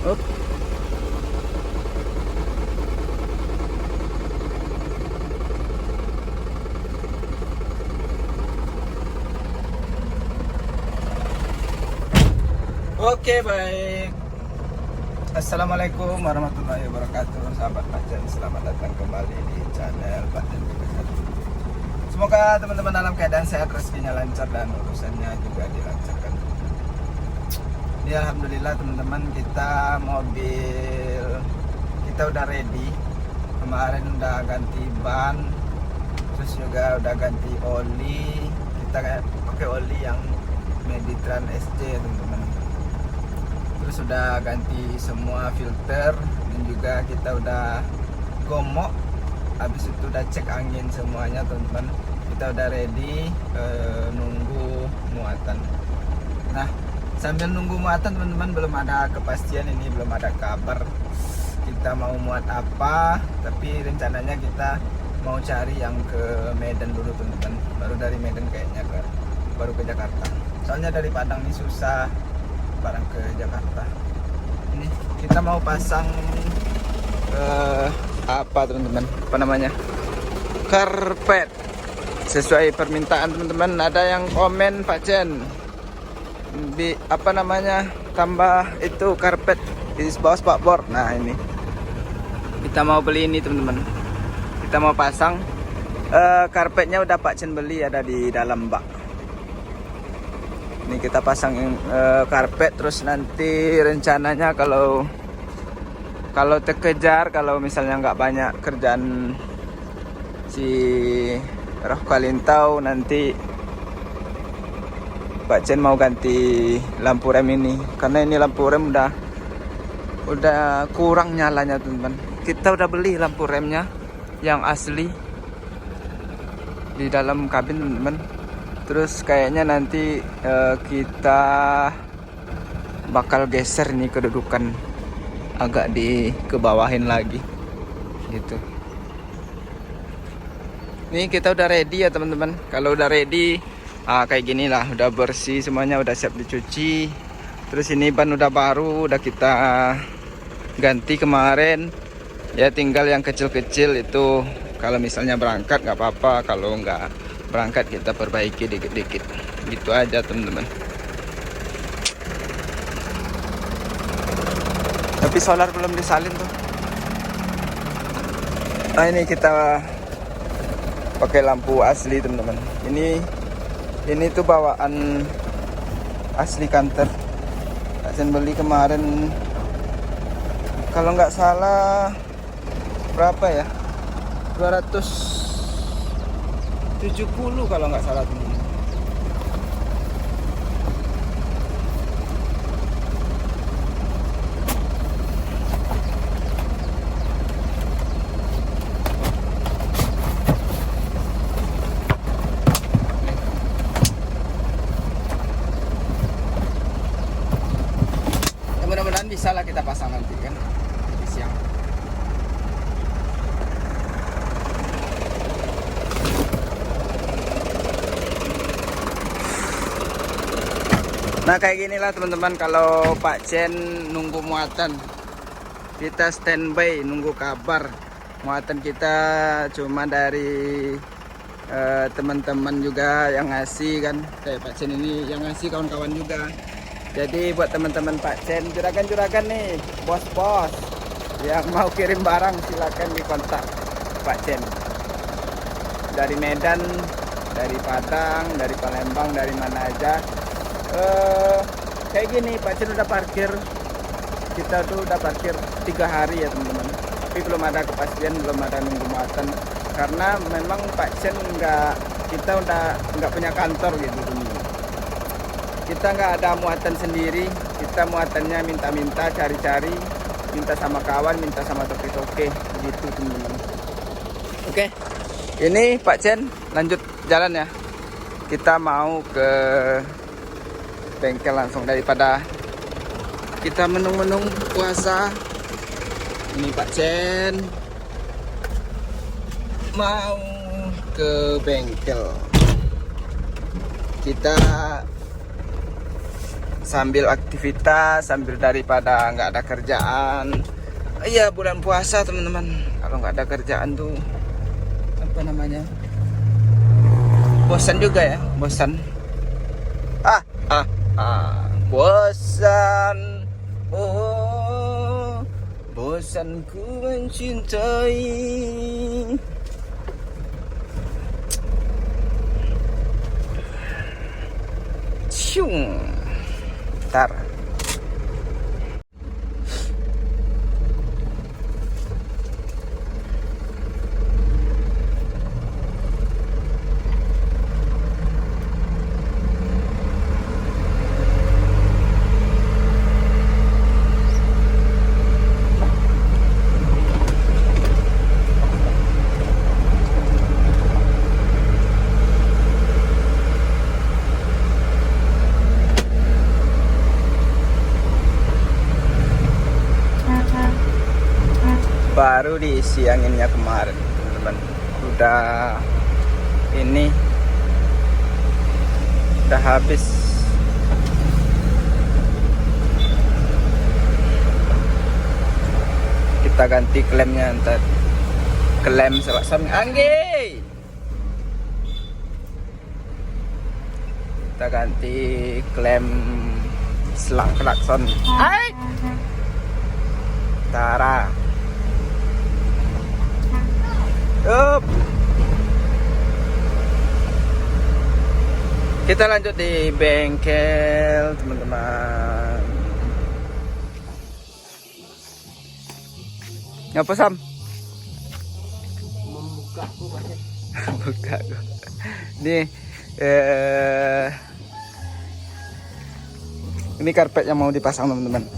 Up. Oke, baik. Assalamualaikum warahmatullahi wabarakatuh, sahabat Pajen. Selamat datang kembali di channel Pajen. Semoga teman-teman dalam keadaan sehat, rezekinya lancar, dan urusannya juga dilancarkan. Ya, alhamdulillah teman-teman, kita udah ready. Kemarin udah ganti ban, terus juga udah ganti oli. Kita kayak pakai oli yang Meditran SC, teman-teman. Terus udah ganti semua filter, dan juga kita udah gomok. Habis itu udah cek angin semuanya, teman-teman. Kita udah ready, nunggu muatan. Nah, sambil nunggu muatan, teman-teman, belum ada kepastian, ini belum ada kabar kita mau muat apa. Tapi rencananya kita mau cari yang ke Medan dulu, teman-teman. Baru dari Medan kayaknya baru ke Jakarta. Soalnya dari Padang ini susah barang ke Jakarta. Ini kita mau pasang apa, teman-teman? Apa namanya? Karpet. Sesuai permintaan teman-teman. Ada yang komen, Pak Jen, apa namanya, tambah itu karpet di bawah spakbor. Nah, ini kita mau beli ini, teman-teman. Kita mau pasang karpetnya, udah Pak Jen beli, ada di dalam bak. Ini kita pasang karpet. Terus nanti rencananya kalau terkejar, kalau misalnya nggak banyak kerjaan si Roh Kalintau, nanti Pak Jen mau ganti lampu rem ini, karena ini lampu rem udah kurang nyalanya, teman-teman. Kita udah beli lampu remnya yang asli di dalam kabin, teman-teman. Terus kayaknya nanti kita bakal geser nih kedudukan, agak kebawahin lagi gitu. Nih kita udah ready ya, teman-teman. Kalau udah ready, kayak gini lah, udah bersih semuanya, udah siap dicuci. Terus ini ban udah baru, udah kita ganti kemarin. Ya tinggal yang kecil-kecil itu, kalau misalnya berangkat nggak apa-apa, kalau nggak berangkat kita perbaiki dikit-dikit. Gitu aja, teman-teman. Tapi solar belum disalin tuh. Nah, ini kita pakai lampu asli, teman-teman. Ini tuh bawaan asli kantor. Saya beli kemarin, kalau nggak salah berapa ya, 270 kalau nggak salah, teman-teman. Mudah-mudahan bisa lah kita pasang nanti kan di siang. Nah, kayak gini lah, teman-teman, kalau Pak Jen nunggu muatan. Kita standby nunggu kabar. Muatan kita cuma dari teman-teman juga yang ngasih kan. Kayak Pak Jen ini yang ngasih, kawan-kawan juga. Jadi buat teman-teman Pak Jen, juragan-juragan nih, bos-bos yang mau kirim barang, silakan dikontak Pak Jen. Dari Medan, dari Padang, dari Palembang, dari mana aja. Kayak gini, Pak Jen udah parkir. Kita tuh udah parkir 3 hari ya, teman-teman. Tapi belum ada kepastian, belum ada nunggu muatan. Karena memang Pak Jen kita udah nggak punya kantor gitu, teman-teman. Kita nggak ada muatan sendiri, kita muatannya minta-minta, cari-cari, minta sama kawan, minta sama toke-toke, gitu, teman-teman. Oke, ini Pak Jen lanjut jalan ya. Kita mau ke bengkel langsung, daripada kita menung-menung puasa. Ini Pak Jen mau ke bengkel. Kita sambil aktivitas, sambil daripada nggak ada kerjaan. Iya, bulan puasa teman-teman. Kalau nggak ada kerjaan tuh apa namanya? Bosan juga ya, bosan. Bosan. Oh, bosan ku mencintai. Cium. Ntar. Baru diisi anginnya kemarin teman-teman, udah habis. Kita ganti klemnya ntar, klem sama angge. Kita ganti klem selang klakson. Hai Tara. Up. Kita lanjut di bengkel teman-teman. Ngapa Sam? Membuka buka. Buka. Nih ini karpet yang mau dipasang teman-teman.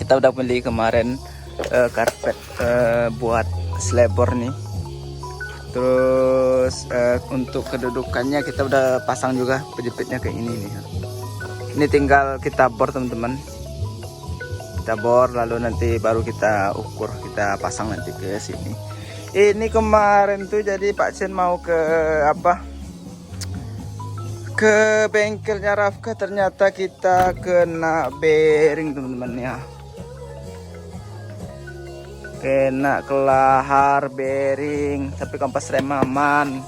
Kita udah beli kemarin karpet buat slebor nih. Terus untuk kedudukannya kita udah pasang juga penjepitnya kayak ini nih. Ini tinggal kita bor teman-teman. Kita bor lalu nanti baru kita ukur, kita pasang nanti ke sini. Ini kemarin tuh jadi Pak Chen mau ke ke bengkelnya Rafka, ternyata kita kena bearing teman-teman ya. Kena kelahar bearing, tapi kompas rem aman.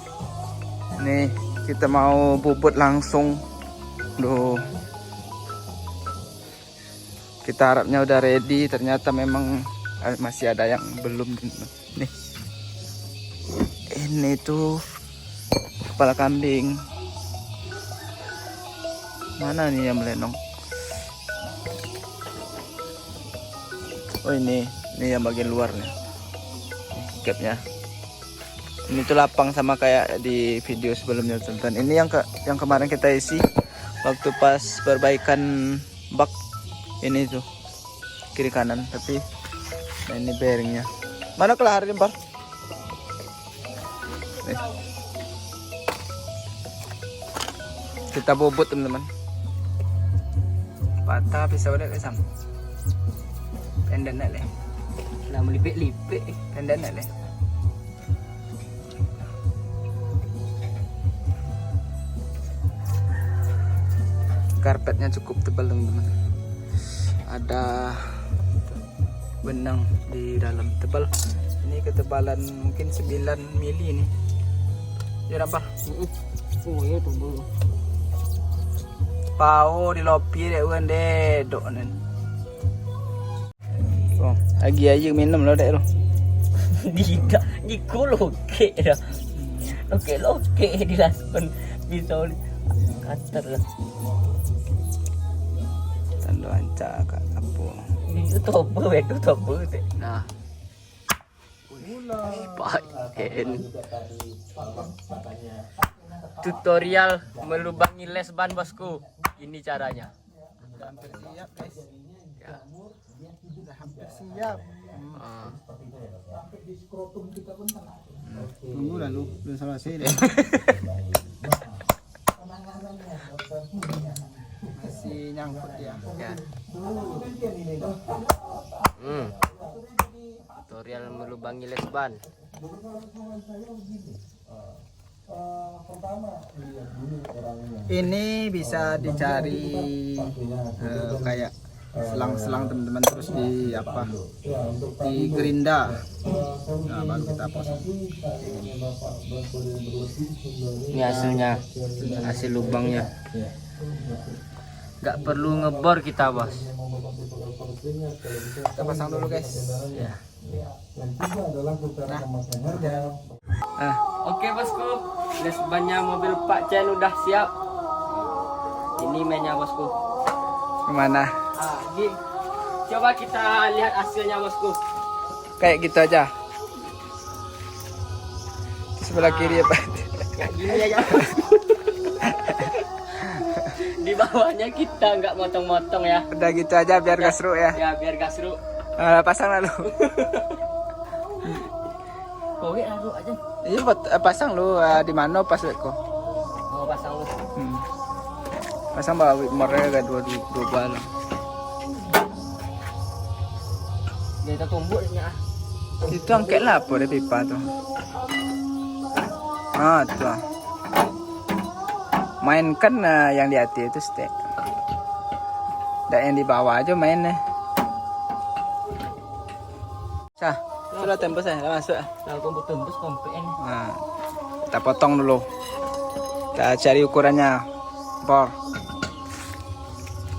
Nih kita mau bubut langsung. Duh, kita harapnya udah ready, ternyata memang masih ada yang belum. Nih, ini tuh kepala kambing. Mana nih yang melenong? Oh ini yang bagian luar nih, capnya. Ini tuh lapang sama kayak di video sebelumnya teman-teman. Ini yang kemarin kita isi waktu pas perbaikan bak. Ini tuh kiri kanan, tapi nah ini bearingnya. Mana kelaharnya Pak? Nih. Kita bobot teman-teman. Patah pisau deh kesam. Tenden deh. Nah melipik-lipik. Tenden deh. Karpetnya cukup tebal teman-teman. Ada benang di dalam, tebal. Ini ketebalan mungkin 9 mili nih. Ya apa? Oh iya tuh bu. Pau di lopi dek wende dok nen. Oh, lagi aja minum lo dek lo. Tidak, jiku loke dah. Loke dilakukan bisa kater lah. Tando anca kak apa? Itu tobe itu tobe teh. Nah. Paken. Tutorial melubangi les ban bosku. Ini caranya. Udah hampir siap guys. Ya. Udah hampir siap. Tunggu lalu belum selesai deh. Masih nyangkut ya. Ya. Tutorial melubangi les ban. Ini bisa dicari kayak selang-selang teman-teman, terus di apa, di gerinda. Nah, baru kita pasang. Ini hasilnya, hasil lubangnya. Nggak perlu ngebor kita bos. Kita pasang dulu guys. Ya. Nah, Oke bosku, les bannya mobil Pak Chen udah siap. Ini mainnya bosku. gimana? Coba kita lihat hasilnya bosku. Kayak gitu aja. Di sebelah kiri ya Pak. Kayak gini aja. Di bawahnya kita nggak motong-motong ya. Udah gitu aja biar gak seru ya. Ya biar gak seru. Pasang lalu. Kowe lalu aja. Iya pasang lu di mana pas kok. Mau pasang lu. Pasang bawa mereka dua balon. Dia tumbuk nya. Itu angket lah apa deh pipa tuh. Ah tuh. Mainkan yang di hati itu stek. Dan yang di bawah aja mainnya. Cah, sudah tembus ya, udah masuk. Kalau kamu tembus komplain. Nah, kita potong dulu. Kita cari ukurannya, bor.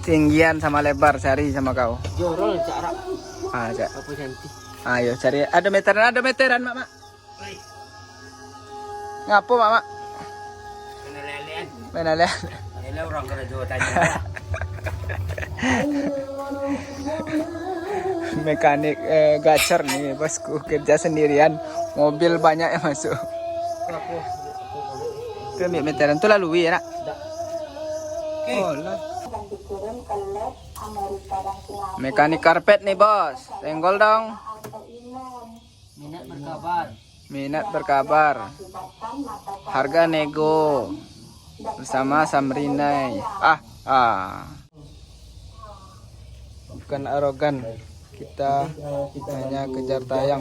Tinggian sama lebar cari sama kau. Jorol jarak. Ah, cak. Apa cantik. Ayo cari. Ada meteran, Mak. Ngapo, Mak? Kena lelean. Mana lihat? Lele orang kena jual tanya. Mekanik gacor nih bosku, kerja sendirian, mobil banyak yang masuk. Itu meteran tuh lalu ya nak. Oh lah. Mekanik karpet nih bos, tenggol dong. Minat berkabar. Harga nego bersama Samrinai. Bukan arogan, kita hanya kejar tayang.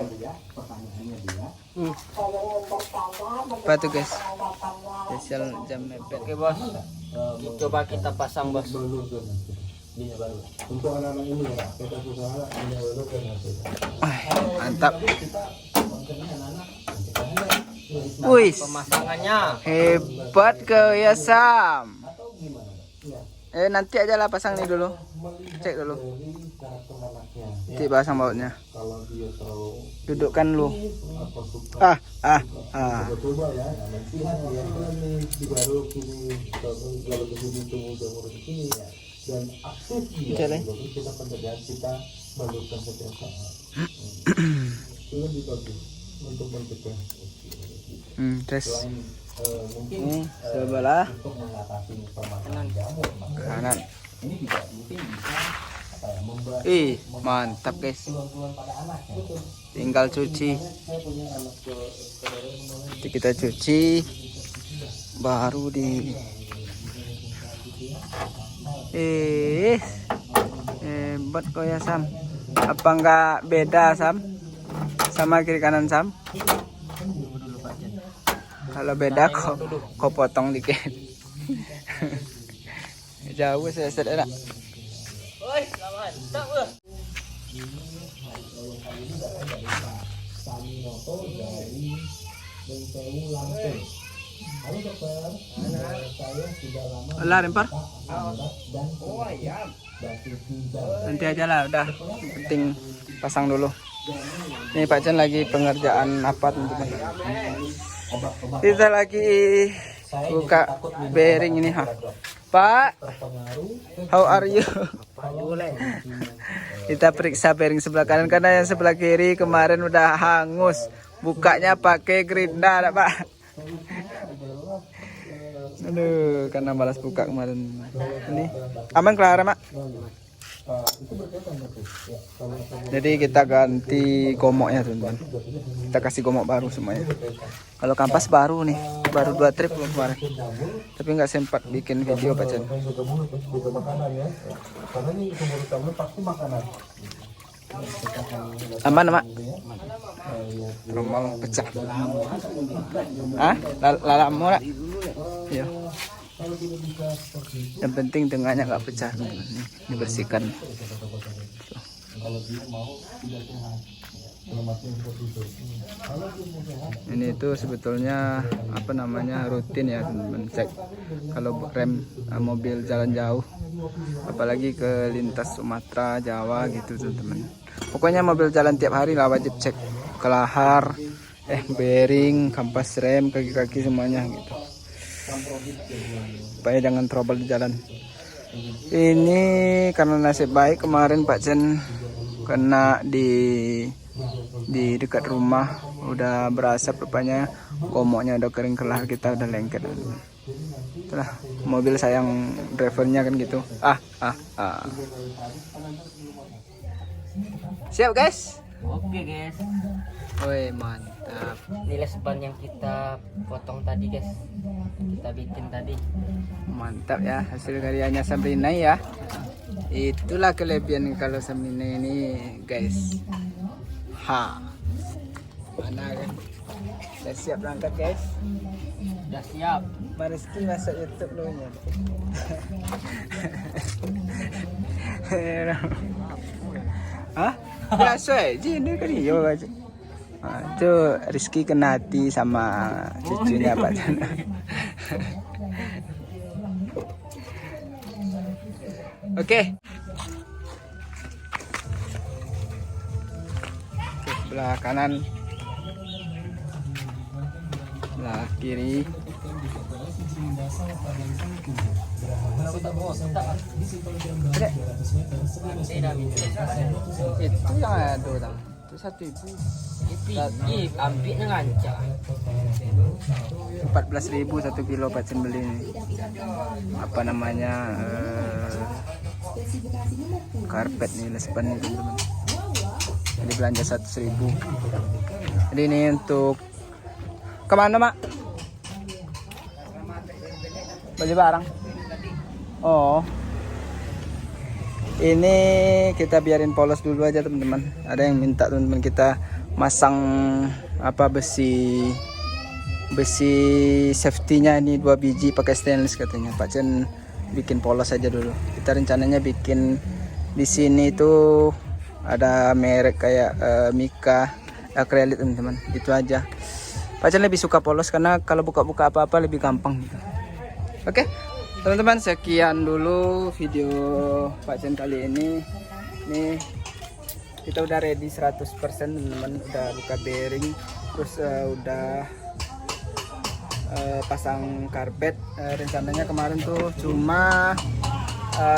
Apa tuh guys? Spesial jam mepet. Oke bos, coba kita pasang bos. Mantap. Wih, Pemasangannya. hebat kau ya Sam. Nanti aja lah pasang nih dulu. Cek dulu. Nanti pasang bautnya. Dudukkan lu. Jalan. Terus ini sebelah kanan. Mantap guys. Tinggal cuci. Nanti kita cuci baru di hebat kok ya Sam. Apa enggak beda Sam sama kiri kanan Sam? Kalau beda kok potong dikit. Jauh saya sedek. Oi, mantap loh. Lah rempar. Nanti aja lah, udah. Penting pasang dulu. Ini Pak Chen lagi pengerjaan apa teman-teman. Kita lagi buka bearing ini Pak. How are you? Kita periksa bearing sebelah kanan karena yang sebelah kiri kemarin udah hangus. Bukanya pakai gerinda, Pak. Aduh, karena malas buka kemarin. Ini aman Clara, Mak. Jadi kita ganti gomoknya teman-teman. Kita kasih gomok baru semuanya. Kalau kampas baru nih, baru 2 trip kemarin. Tapi nggak sempat bikin video Pak Chen. Aman, Mak? Tromol pecah. Ah, lalamu lah. Iya. Yang penting tengahnya nggak pecah. Nih, dibersihkan. Ini tuh sebetulnya apa namanya rutin ya teman-teman, cek kalau rem mobil jalan jauh, apalagi ke lintas Sumatera, Jawa gitu teman-teman. Pokoknya mobil jalan tiap hari lah wajib cek kelahar, bearing, kampas rem, kaki-kaki semuanya gitu. Supaya jangan trouble di jalan. Ini karena nasib baik kemarin Pak Chen kena di dekat rumah, udah berasap rupanya, komoknya udah kering, kelahar kita udah lengket. Itulah mobil sayang drivernya kan gitu. Siap guys? Oke guys. Woi mantap. Ini les ban yang kita potong tadi guys, kita bikin tadi. Mantap ya hasil karyanya Sabrina ya. Itulah kelebihan kalau Sabrina ini guys. Mana kan? Udah siap berangkat guys? Udah siap. Mariski masuk YouTube lu nya. Hah? Biasa aja ini kan yo aja. Itu Rizky Kenati sama cucunya Pak Chen. Oke, sebelah kanan, sebelah kiri. Ada. Itu yang ada orang. Itu 1.000. Ambilnya ngancak. 14.000 1 kilo Pak Chen beli ini. Apa namanya? Karpet nih, lesban nih teman-teman. Jadi belanja 100.000. Jadi ini untuk kemana Mak? Beli barang. Oh, ini kita biarin polos dulu aja teman-teman. Ada yang minta teman-teman kita masang apa besi safety-nya ini 2 biji pakai stainless katanya. Pak Chen bikin polos aja dulu. Kita rencananya bikin di sini tuh ada merek kayak Mika akrilik teman-teman. Itu aja. Pak Chen lebih suka polos karena kalau buka-buka apa-apa lebih gampang gitu. Oke. Teman-teman, sekian dulu video Pak Chen kali ini. Nih kita udah ready 100% teman-teman, udah buka bearing, terus udah pasang karpet. Rencananya kemarin tuh cuma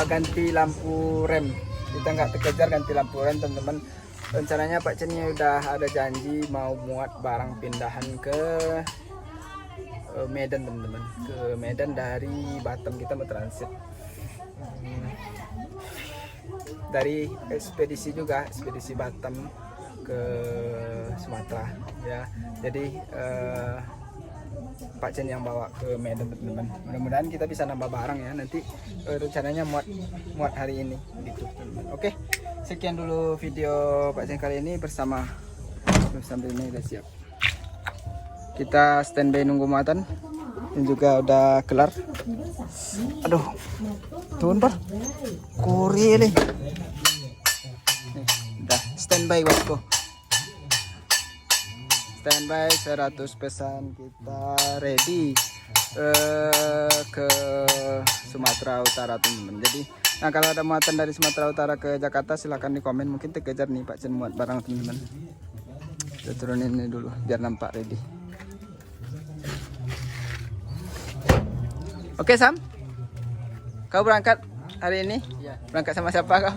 ganti lampu rem, kita nggak terkejar ganti lampu rem teman-teman. Rencananya Pak Chen udah ada janji mau muat barang pindahan ke Medan teman-teman, ke Medan dari Batam. Kita mau transit dari ekspedisi juga, ekspedisi Batam ke Sumatera ya. Jadi Pak Chen yang bawa ke Medan teman-teman. Mudah-mudahan kita bisa nambah barang ya nanti. Rencananya muat hari ini gitu teman-teman. Oke, sekian dulu video Pak Chen kali ini bersama ini udah siap. Kita standby nunggu muatan. Ini juga udah kelar. Aduh, turun Pak. Kuri nih. Udah standby bosku. Standby 100% kita ready ke Sumatera Utara teman-teman. Jadi kalau ada muatan dari Sumatera Utara ke Jakarta silahkan di komen, mungkin terkejar nih Pak Chen muat barang teman-teman. Kita turunin ini dulu biar nampak ready. Oke Sam, kau berangkat hari ini? Iya. Berangkat sama siapa kau?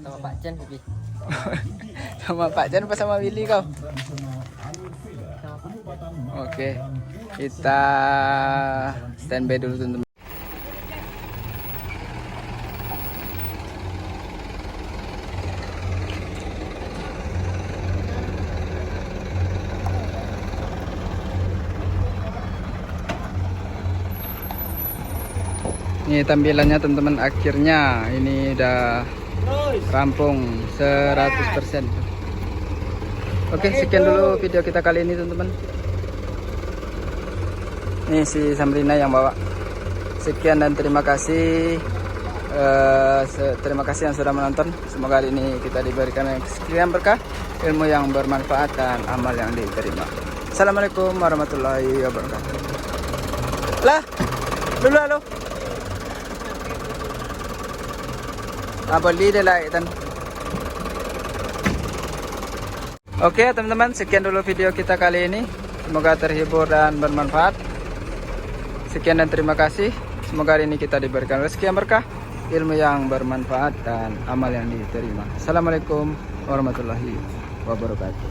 Sama Pak Chen lebih. Sama Pak Chen apa sama Willy kau? Oke, kita standby dulu teman-teman. Ini tampilannya teman-teman, akhirnya ini udah rampung 100%. Oke, sekian dulu video kita kali ini teman-teman. Ini si Samrina yang bawa. Sekian dan terima kasih. Terima kasih yang sudah menonton. Semoga hari ini kita diberikan sekian berkah, ilmu yang bermanfaat dan amal yang diterima. Assalamualaikum warahmatullahi wabarakatuh. Lah, dulu halo. Boleh deh lah, Tan. Oke teman-teman, sekian dulu video kita kali ini. Semoga terhibur dan bermanfaat. Sekian dan terima kasih. Semoga hari ini kita diberikan rezeki yang berkah, ilmu yang bermanfaat dan amal yang diterima. Assalamualaikum warahmatullahi wabarakatuh.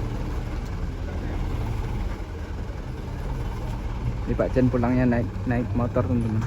Ini Pak Chen pulangnya naik motor teman-teman.